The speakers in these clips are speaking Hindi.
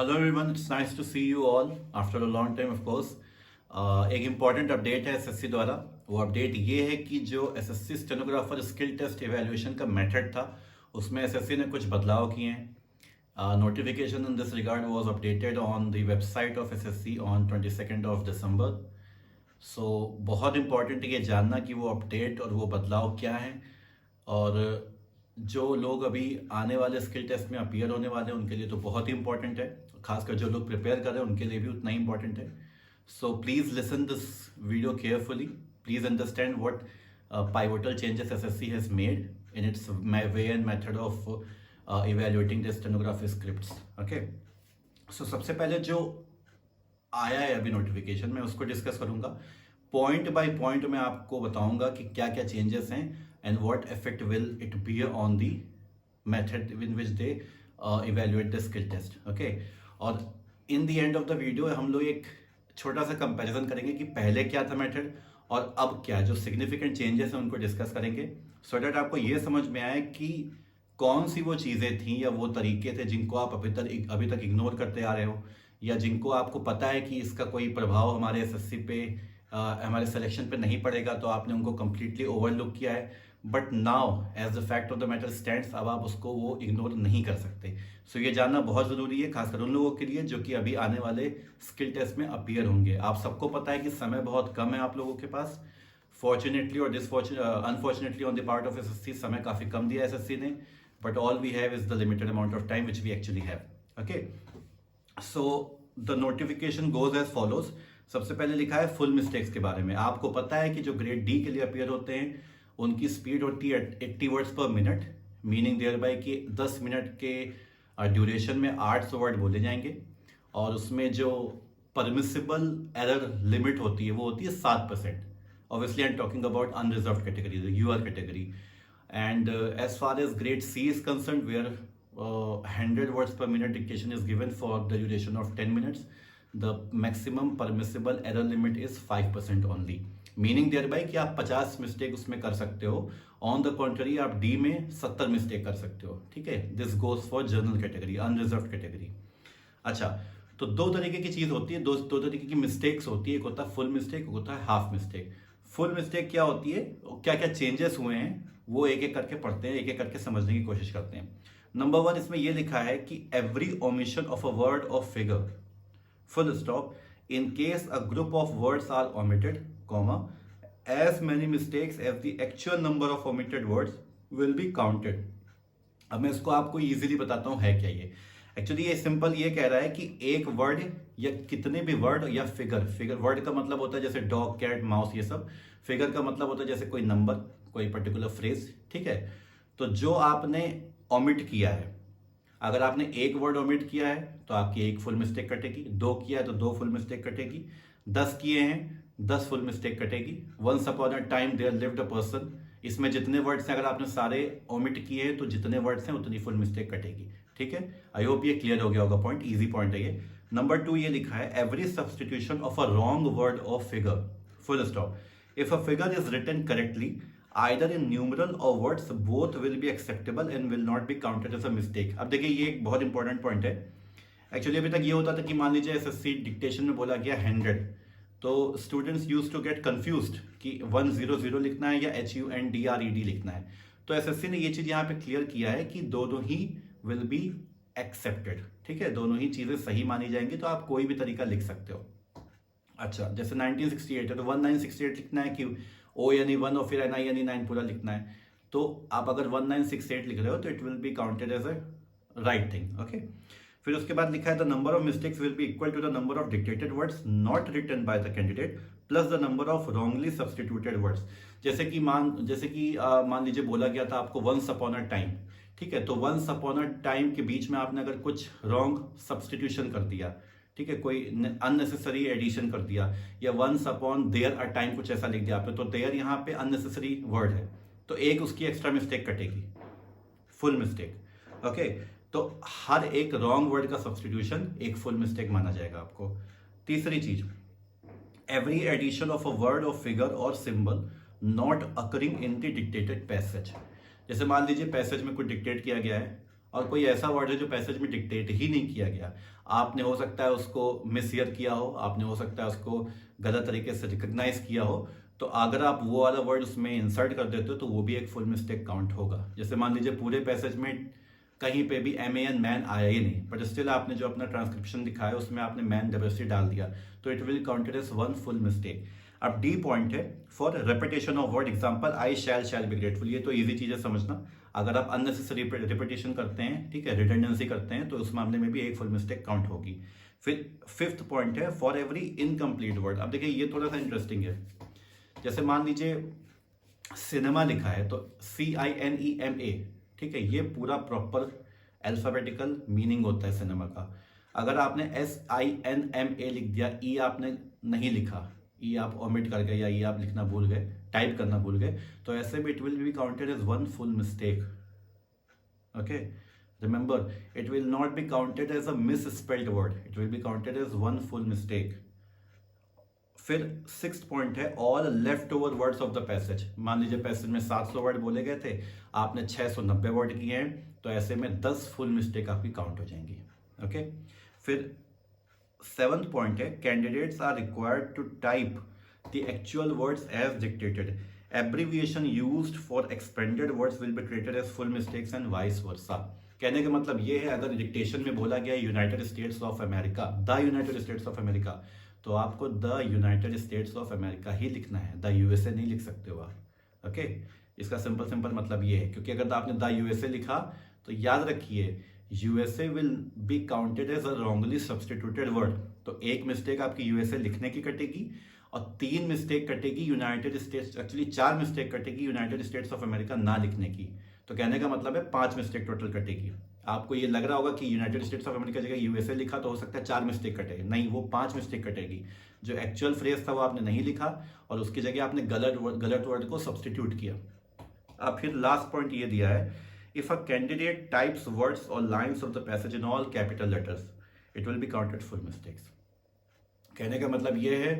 Hello everyone, it's nice to see you all after a long time of course. एक इम्पॉर्टेंट अपडेट है एसएससी द्वारा। वो अपडेट ये है कि जो SSC stenographer skill test evaluation का मेथड था उसमें एसएससी ने कुछ बदलाव किए हैं। Notification in this regard was updated on the website of SSC on 22 of December. So बहुत इंपॉर्टेंट है ये जानना कि वो अपडेट और वो बदलाव क्या है, और जो लोग अभी आने वाले स्किल टेस्ट में अपीयर होने वाले हैं उनके लिए तो बहुत ही इंपॉर्टेंट है। खासकर जो लोग प्रिपेयर कर रहे हैं उनके लिए भी उतना ही इंपॉर्टेंट है। So please listen this video carefully. Please understand what pivotal changes SSC has made in its way and method of evaluating the stenography scripts. Okay. So सबसे पहले जो आया है अभी नोटिफिकेशन में उसको डिस्कस करूंगा। पॉइंट बाय पॉइंट मैं आपको बताऊंगा कि क्या क्या चेंजेस हैं and what effect will it be on the method in which they evaluate the skill test. Okay, और in the end of the video हम लोग एक छोटा सा कंपैरिजन करेंगे कि पहले क्या था मेथड और अब क्या, जो सिग्निफिकेंट चेंजेस हैं उनको डिस्कस करेंगे सो डैट आपको ये समझ में आए कि कौन सी वो चीज़ें थी या वो तरीके थे जिनको आप अभी तक इग्नोर करते आ रहे हो, या जिनको आपको पता है कि इसका कोई प्रभाव हमारे एसएससी पे हमारे सिलेक्शन पे नहीं पड़ेगा, तो आपने उनको कम्प्लीटली ओवरलुक किया है। But now as the fact of the matter stands, अब आप उसको वो इग्नोर नहीं कर सकते। सो ये जानना बहुत ज़रूरी है, खासकर उन लोगों के लिए जो कि अभी आने वाले स्किल टेस्ट में अपीयर होंगे। आप सबको पता है कि समय बहुत कम है आप लोगों के पास। फॉर्चुनेटली और unfortunately on the part of SSC समय काफ़ी कम दिया एसएससी ने, but all we have is the limited amount of time which we actually have. Okay, so the notification goes as follows. सबसे पहले लिखा है फुल मिस्टेक्स के बारे में। आपको पता है कि जो ग्रेड डी के लिए अपीयर होते हैं उनकी स्पीड होती है 80 वर्ड्स पर मिनट, मीनिंग देयर बाय कि 10 मिनट के ड्यूरेशन में 800 वर्ड बोले जाएंगे, और उसमें जो परमिसिबल एरर लिमिट होती है वो होती है 7%। Obviously I am talking about unreserved category, the UR category. And as far as grade C is concern, where 100 words per minute dictation is given for the duration of 10 minutes. The maximum permissible error limit is 5% only. Meaning thereby कि आप 50 मिस्टेक उसमें कर सकते हो, ऑन द कॉन्ट्ररी आप डी में 70 मिस्टेक कर सकते हो। ठीक है, this goes for general category, unreserved category. अच्छा, तो दो तरीके की चीज़ होती है, दो तरीके की मिस्टेक्स होती है। एक होता है फुल मिस्टेक, एक होता है हाफ मिस्टेक। फुल मिस्टेक क्या होती है, क्या क्या चेंजेस हुए हैं वो एक एक करके पढ़ते हैं, एक एक करके समझने की कोशिश करते हैं। नंबर 1, इसमें यह लिखा है कि every omission of a word और figure, full stop, in case a group of words are omitted, comma, as many mistakes as the actual number of omitted words will be counted. अब मैं इसको आपको इजीली बताता हूं है क्या ये। एक्चुअली ये सिंपल ये कह रहा है कि एक वर्ड या कितने भी वर्ड या फिगर वर्ड का मतलब होता है जैसे डॉग, कैट, माउस, ये सब। फिगर का मतलब होता है जैसे कोई नंबर, कोई पर्टिकुलर फ्रेज। ठीक है, तो जो आपने ओमिट किया है, अगर आपने एक वर्ड ओमिट किया है तो आपकी एक फुल मिस्टेक कटेगी, 2 किया है तो 2 फुल मिस्टेक कटेगी, 10 किए हैं 10 फुल मिस्टेक कटेगी। Once upon a time there lived a person, इसमें जितने वर्ड्स हैं अगर आपने सारे ओमिट किए हैं तो जितने वर्ड्स हैं उतनी फुल मिस्टेक कटेगी। ठीक है, आई होप ये क्लियर हो गया होगा पॉइंट, इजी पॉइंट है ये। नंबर 2 ये लिखा है every substitution of a wrong word और figure, full stop, if a figure is written correctly either in numeral or words, both will be acceptable and will not be counted as a mistake। अब देखिए ये एक बहुत इंपॉर्टेंट पॉइंट है। एक्चुअली अभी तक ये होता था कि मान लीजिए एसएससी डिक्टेशन में बोला गया 100, तो students use to get confused कि 100 लिखना है या HUNDRED लिखना है। तो एसएससी ने ये चीज यहाँ पे क्लियर किया है कि दोनों ही विल बी एक्सेप्टेड। ठीक है, दोनों ही चीजें सही मानी जाएंगी, तो आप कोई भी तरीका लिख सकते हो। अच्छा, जैसे 1968 है तो 1968 लिखना है कि ओ यानी 1 और फिर NI यानी 9 पूरा लिखना है। तो आप अगर 1968 लिख रहे हो तो it will be counted as a right thing. Okay, फिर उसके बाद लिखा है the number of mistakes will be equal to the number of dictated words not written by the candidate plus the number of wrongly substituted words. जैसे कि मान लीजिए बोला गया था आपको वंस अपॉन अ टाइम। ठीक है, तो वंस अपॉन अ टाइम के बीच में आपने अगर कुछ रॉन्ग सब्सटीट्यूशन कर दिया, ठीक है, कोई अननेसेसरी एडिशन कर दिया, या once upon there a time कुछ ऐसा लिख दिया आपने, तो देयर यहाँ पे अननेसेसरी वर्ड है तो एक उसकी एक्स्ट्रा मिस्टेक कटेगी, फुल मिस्टेक। ओके, तो हर एक रॉन्ग वर्ड का सब्सटीट्यूशन एक फुल मिस्टेक माना जाएगा आपको। तीसरी चीज, every addition of a word और फिगर और symbol not occurring in the dictated passage. जैसे मान लीजिए पैसेज में कुछ डिक्टेट किया गया है और कोई ऐसा वर्ड है जो पैसेज में डिक्टेट ही नहीं किया गया, आपने हो सकता है उसको मिसहियर किया हो, आपने हो सकता है उसको गलत तरीके से रिकग्नाइज किया हो, तो अगर आप वो वाला वर्ड उसमें इंसर्ट कर देते हो तो वो भी एक फुल मिस्टेक काउंट होगा। जैसे मान लीजिए पूरे पैसेज में कहीं पे भी MAN मैन आया ही नहीं, बट स्टिल आपने जो अपना ट्रांसक्रिप्शन दिखाया उसमें आपने मैन डब्ल्यूसी डाल दिया, तो it will counted as one full mistake. अब डी पॉइंट है for repetition of word, example I shall be grateful, ये तो इजी चीज है समझना। अगर आप अननेसेसरी रिपीटेशन करते हैं, ठीक है, रिडंडेंसी करते हैं, तो उस मामले में भी एक फुल मिस्टेक काउंट होगी। फिर फिफ्थ पॉइंट है फॉर एवरी इनकम्प्लीट वर्ड। अब देखिए ये थोड़ा सा इंटरेस्टिंग है। जैसे मान लीजिए सिनेमा लिखा है तो CINEMA, ठीक है, ये पूरा प्रॉपर अल्फाबेटिकल मीनिंग होता है सिनेमा का। अगर आपने SINMA लिख दिया, ई आपने नहीं लिखा, ई आप ओमिट कर गए या ई आप लिखना भूल गए, टाइप करना भूल गए, तो ऐसे में it will be counted as one full mistake. Okay, remember it will not be counted as a misspelled word, it will be counted as one full mistake. फिर सिक्स्थ पॉइंट है all left over words of the passage. मान लीजिए पैसेज में 700 वर्ड बोले गए थे, आपने 690 वर्ड किए हैं, तो ऐसे में 10 फुल मिस्टेक आपकी काउंट हो जाएंगी। ओके, फिर सेवंथ पॉइंट है candidates are required to type the actual words as dictated, abbreviation used for expanded words will be treated as full mistakes and vice versa. कहने का मतलब ये है, अगर डिक्टेशन में बोला गया United States of America, the United States of America, तो आपको the United States of America ही लिखना है, द USA नहीं लिख सकते हो आप। ओके, इसका सिंपल मतलब ये है, क्योंकि अगर आपने द USA लिखा तो याद रखिए USA will be counted as a wrongly substituted word, तो एक मिस्टेक आपकी USA लिखने की कटेगी और 3 मिस्टेक कटेगी यूनाइटेड स्टेट्स, एक्चुअली 4 मिस्टेक कटेगी यूनाइटेड स्टेट्स ऑफ अमेरिका ना लिखने की। तो कहने का मतलब है 5 मिस्टेक टोटल कटेगी। आपको ये लग रहा होगा कि यूनाइटेड स्टेट्स ऑफ अमेरिका जगह USA लिखा तो हो सकता है 4 मिस्टेक कटेगी, नहीं, वो 5 मिस्टेक कटेगी। जो एक्चुअल फ्रेज था वो आपने नहीं लिखा और उसकी जगह आपने गलत वर्ड को सब्सटीट्यूट किया। अब फिर लास्ट पॉइंट ये दिया है, if a candidate types words और lines of the passage in all capital letters it will be counted full mistakes. कहने का मतलब ये है,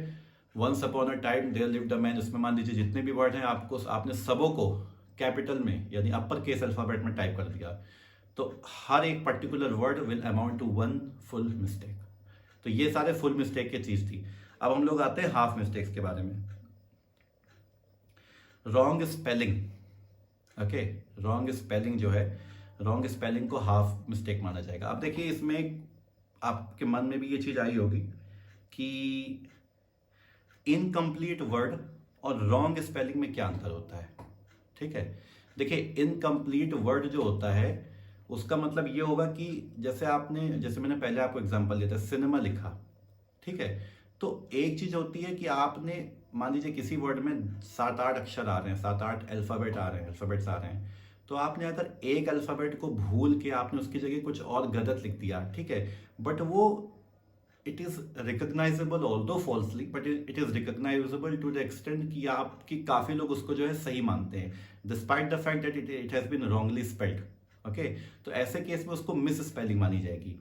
once upon a time there lived a man, इसमें मान लीजिए जितने भी वर्ड हैं आपने सबों को कैपिटल में यानी अपर केस अल्फाबेट में टाइप कर दिया, तो हर एक particular word will amount to one full mistake. तो ये सारे फुल मिस्टेक की चीज थी। अब हम लोग आते हैं हाफ मिस्टेक्स के बारे में। Wrong spelling, okay, wrong spelling जो है, रॉन्ग स्पेलिंग को हाफ मिस्टेक माना जाएगा। अब देखिए इसमें आपके मन में भी ये चीज आई होगी कि इनकम्प्लीट वर्ड और रॉन्ग स्पेलिंग में क्या अंतर होता है। ठीक है, देखिए इनकम्प्लीट वर्ड जो होता है उसका मतलब ये होगा कि जैसे मैंने पहले आपको एग्जांपल दिया था, सिनेमा लिखा, ठीक है, तो एक चीज होती है कि आपने मान लीजिए किसी वर्ड में 7-8 अक्षर आ रहे हैं, 7-8 अल्फाबेट्स आ रहे हैं, तो आपने अगर एक अल्फाबेट को भूल के आपने उसकी जगह कुछ और गलत लिख दिया, ठीक है, बट वो it is recognizable although falsely, but it is recognizable to the extent कि आपकी काफी लोग उसको जो है सही मानते हैं, despite the fact that it has been wrongly spelled. Okay, तो ऐसे केस में उसको मिस स्पेलिंग मानी जाएगी।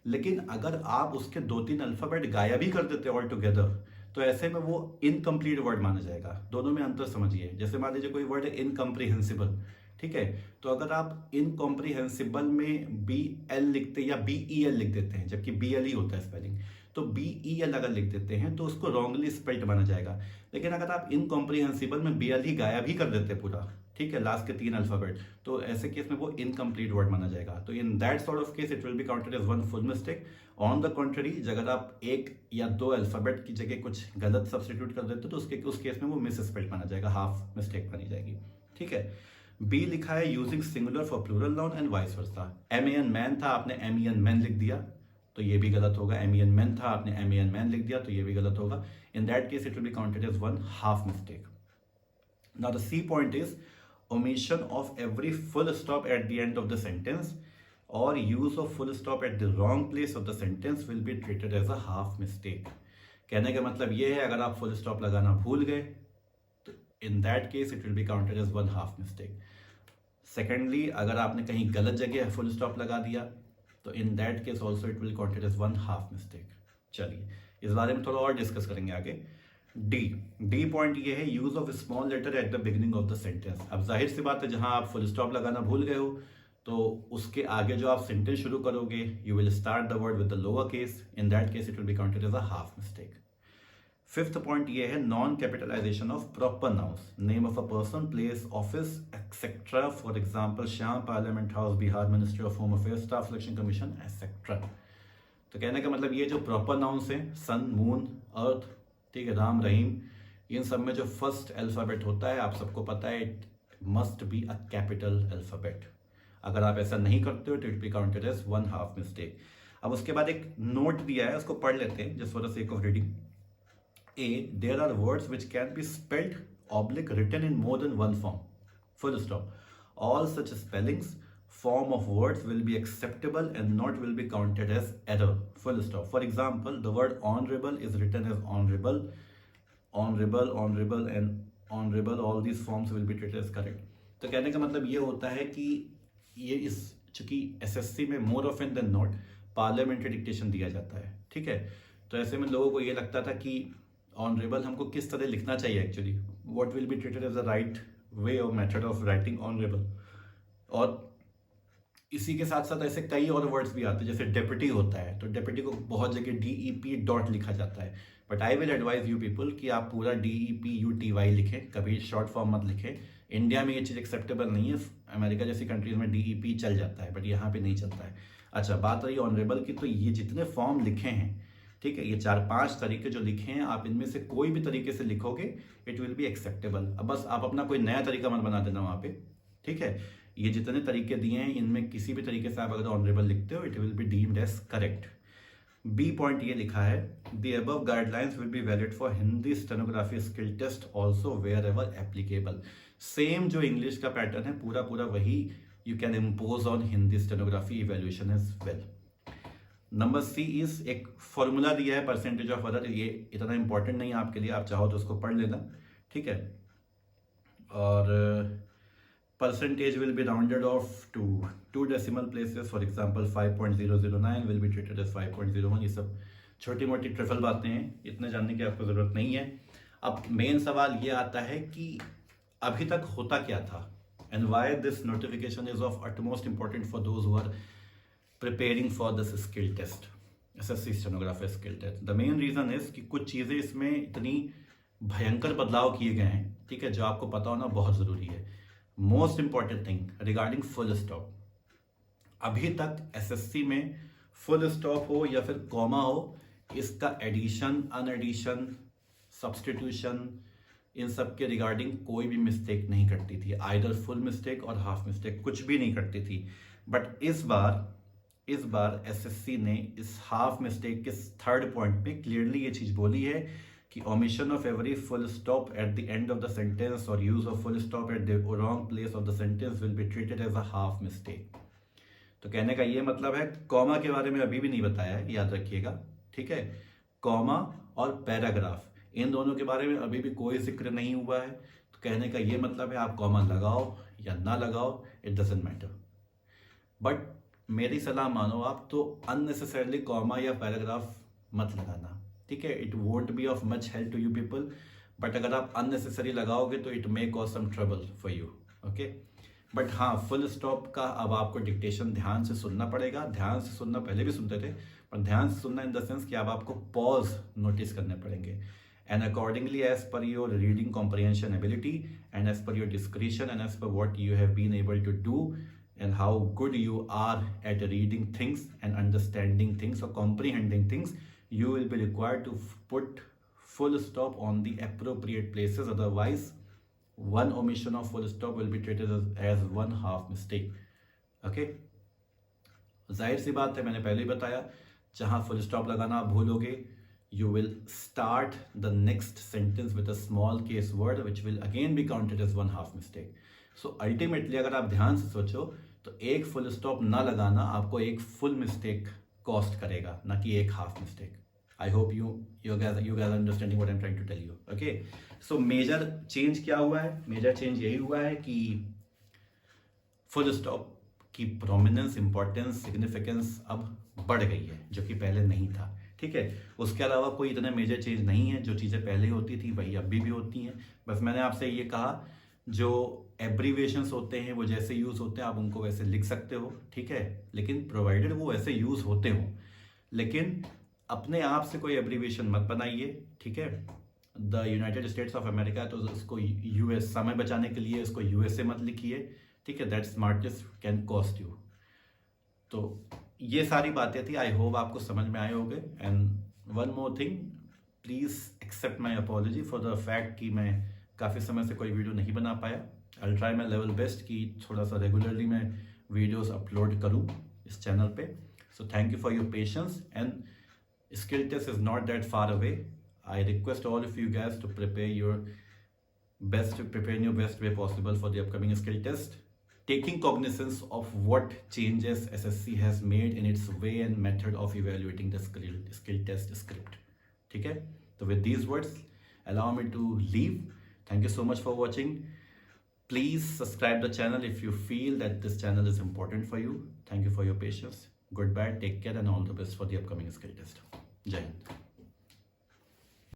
लेकिन अगर आप उसके 2-3 अल्फाबेट गायब ही कर देते ऑल टुगेदर, तो ऐसे में वो इनकम्प्लीट वर्ड माना जाएगा। दोनों में अंतर समझिए। जैसे मान लीजिए कोई वर्ड है इनकम्प्रीहेंसिबल, ठीक है, तो अगर आप इनकॉम्प्रीहेंसिबल में BL लिखते या BEL लिख देते हैं, जबकि BL ही होता है स्पेलिंग, तो BEL अगर लिख देते हैं तो उसको रॉन्गली स्पेल्ड माना जाएगा। लेकिन अगर आप इनकॉम्प्रीहेंसिबल में BL ही गायब ही कर देते पूरा, ठीक है, लास्ट के 3 अल्फाबेट, तो ऐसे केस में वो इनकम्प्लीट वर्ड माना जाएगा। तो in that sort of case it will be counted as one full mistake. On the contrary, अगर आप 1 या 2 अल्फाबेट की जगह कुछ गलत सब्सटीट्यूट कर देते तो उस केस में वो मिस स्पेल्ड माना जाएगा, हाफ मिस्टेक मानी जाएगी। ठीक है, बी लिखा है using singular for plural noun and vice versa. MEN man था, आपने MEN मैन लिख दिया तो ये भी गलत होगा। MEN मैन था, आपने MEN मैन लिख दिया तो ये भी गलत होगा। In that case it will be counted as one half mistake. Now the C point is omission of every full stop at the end of the sentence or use of full stop at the wrong place of the sentence will be treated as a half mistake। कहने का मतलब ये है, अगर आप फुल स्टॉप लगाना भूल गए तो in that case it will be counted as one half mistake. Secondly, अगर आपने कहीं गलत जगह फुल स्टॉप लगा दिया तो in that case also it will counted as one half mistake. चलिए इस बारे में थोड़ा और डिस्कस करेंगे आगे। डी पॉइंट ये है use of small letter at the beginning of the sentence. अब जाहिर सी बात है, जहां आप फुल स्टॉप लगाना भूल गए हो तो उसके आगे जो आप सेंटेंस शुरू करोगे, you will start the word with the lower case, in that case it will be counted as a half mistake. Fifth point ये है non capitalization of proper nouns, name of a person, place, office etcetera. For example Shyam, parliament house, Bihar, ministry of home affairs, staff selection commission etcetera. तो कहने का मतलब ये जो प्रॉपर नाउन्स हैं, सन, मून, अर्थ, ठीक है, राम, रहीम, इन सब में जो फर्स्ट अल्फाबेट होता है, आप सबको पता है, it must be a capital alphabet. अगर आप ऐसा नहीं करते हो तो it be counted as one half mistake. अब उसके बाद एक नोट दिया है, उसको पढ़ लेते हैं just for the sake of reading. A, there are words which can be spelled oblique written in more than one form. Full stop. All such spellings, form of words will be acceptable and not will be counted as error. Full stop. For example, the word honorable is written as honorable, honorable, honorable and honorable. All these forms will be treated as correct. तो कहने का मतलब ये होता है कि ये इस चूंकि एसएससी में more often than not parliamentary dictation दिया जाता है, ठीक है, तो ऐसे में लोगों को ये लगता था कि ऑनरेबल हमको किस तरह लिखना चाहिए actually, what will be treated as the right way और मेथड ऑफ राइटिंग ऑनरेबल। और इसी के साथ साथ ऐसे कई और वर्ड्स भी आते हैं, जैसे डेप्यूटी होता है, तो डेप्यूटी को बहुत जगह DEP डॉट लिखा जाता है, but I will advise you people कि आप पूरा DEPUTY लिखें, कभी शॉर्ट फॉर्म मत लिखें। इंडिया में ये चीज़ एक्सेप्टेबल नहीं है, अमेरिका जैसी कंट्रीज में DEP चल जाता है, बट यहाँ पे नहीं चलता है। अच्छा, बात रही ऑनरेबल की, तो ये जितने फॉर्म लिखे हैं, ठीक है, ये 4-5 तरीके जो लिखे हैं, आप इनमें से कोई भी तरीके से लिखोगे इट विल बी एक्सेप्टेबल। अब बस आप अपना कोई नया तरीका मत बना देना वहाँ पे, ठीक है। ये जितने तरीके दिए हैं इनमें किसी भी तरीके से आप अगर ऑनरेबल लिखते हो it will be deemed as correct. B point ये लिखा है, the above guidelines will be valid for Hindi stenography skill test also wherever applicable. Same जो इंग्लिश का पैटर्न है पूरा पूरा वही you can impose on Hindi stenography evaluation as well. Number C is एक फॉर्मूला दिया है परसेंटेज ऑफ अदर, ये इतना इंपॉर्टेंट नहीं है आपके लिए, आप चाहो तो उसको पढ़ लेना, ठीक है। और percentage will be rounded off to 2 decimal places, for example 5.009 will be treated as 5.01। ये सब छोटी मोटी ट्रिफल बातें हैं, इतने जानने की आपको ज़रूरत नहीं है। अब मेन सवाल ये आता है कि अभी तक होता क्या था, and why this notification is of utmost important for those who are preparing for this skill test, SSC stenographer skill test. The main reason is कि कुछ चीज़ें इसमें इतनी भयंकर बदलाव किए गए हैं, ठीक है, जो आपको पता होना बहुत ज़रूरी है। Most important thing regarding full stop, अभी तक SSC में फुल स्टॉप हो या फिर कॉमा हो, इसका एडिशन, अनएडिशन, सब्सटीट्यूशन, इन सब के रिगार्डिंग कोई भी मिस्टेक नहीं करती थी, आइदर फुल मिस्टेक और हाफ मिस्टेक, कुछ भी नहीं करती थी। बट इस बार एसएससी ने इस हाफ मिस्टेक के थर्ड पॉइंट पे क्लियरली ये चीज बोली है कि omission of every full stop at the end of the sentence और use of full stop at the wrong place of the sentence will be treated as a half mistake. तो कहने का ये मतलब है, कॉमा के बारे में अभी भी नहीं बताया है, याद रखिएगा, ठीक है। कॉमा और पैराग्राफ, इन दोनों के बारे में अभी भी कोई जिक्र नहीं हुआ है। तो कहने का ये मतलब है, आप कॉमा लगाओ या ना लगाओ, इट डजंट मैटर, बट मेरी सलाह मानो आप तो अननेसेसरली कॉमा या पैराग्राफ मत लगाना, ठीक है। It won't be of much help to you people, but अगर आप अननेसेसरी लगाओगे तो it may cause some trouble for you, okay. But हाँ, फुल स्टॉप का अब आपको डिक्टेशन ध्यान से सुनना पड़ेगा। ध्यान से सुनना पहले भी सुनते थे, पर ध्यान से सुनना इन द सेंस कि अब आपको पॉज नोटिस करने पड़ेंगे, and accordingly as per your reading comprehension ability and as per your discretion and as per what you have been able to do and how good you are at reading things and understanding things or comprehending things, you will be required to put full stop on the appropriate places, otherwise one omission of full stop will be treated as one half mistake, okay। जाहिर सी बात है, मैंने पहले ही बताया, जहां फुल स्टॉप लगाना आप भूलोगे, you will start the next sentence with a small case word which will again be counted as one half mistake. So ultimately अगर आप ध्यान से सोचो तो एक फुल स्टॉप ना लगाना आपको एक फुल मिस्टेक कॉस्ट करेगा, ना कि एक half mistake. I hope you guys understanding what I am trying to tell you, okay. So major change क्या हुआ है? मेजर चेंज यही हुआ है कि फुल स्टॉप की प्रोमिनेंस, इंपॉर्टेंस, सिग्निफिकेंस अब बढ़ गई है, जो कि पहले नहीं था, ठीक है। उसके अलावा कोई इतना मेजर चेंज नहीं है, जो चीज़ें पहले होती थी वही अभी भी होती हैं। बस मैंने आपसे ये कहा, जो एब्रीवेशंस होते हैं वो जैसे यूज़ होते हैं आप उनको वैसे लिख सकते हो, ठीक है, लेकिन प्रोवाइडेड वो वैसे यूज़ होते हो। लेकिन अपने आप से कोई एब्रीवेशन मत बनाइए, ठीक है। The United States of America तो उसको यूएस, समय बचाने के लिए उसको यूएसए मत लिखिए, ठीक है। That smartest can cost you. तो ये सारी बातें थी, आई होप आपको समझ में आए होंगे। And one more thing, please accept my apology for the fact कि मैं काफ़ी समय से कोई वीडियो नहीं बना पाया। I try my level best कि थोड़ा सा रेगुलरली मैं वीडियोस अपलोड करूं इस चैनल पे। So thank you for your patience and skill test is not that far away. I request all of you guys to prepare your best way possible for the upcoming skill test, taking cognizance of what changes SSC has made in its way and method of evaluating the skill test script. ठीक है, तो with these words allow me to leave. Thank you so much for watching. Please subscribe the channel if you feel that this channel is important for you. Thank you for your patience. Goodbye, take care, and all the best for the upcoming skill test. Jai Hind.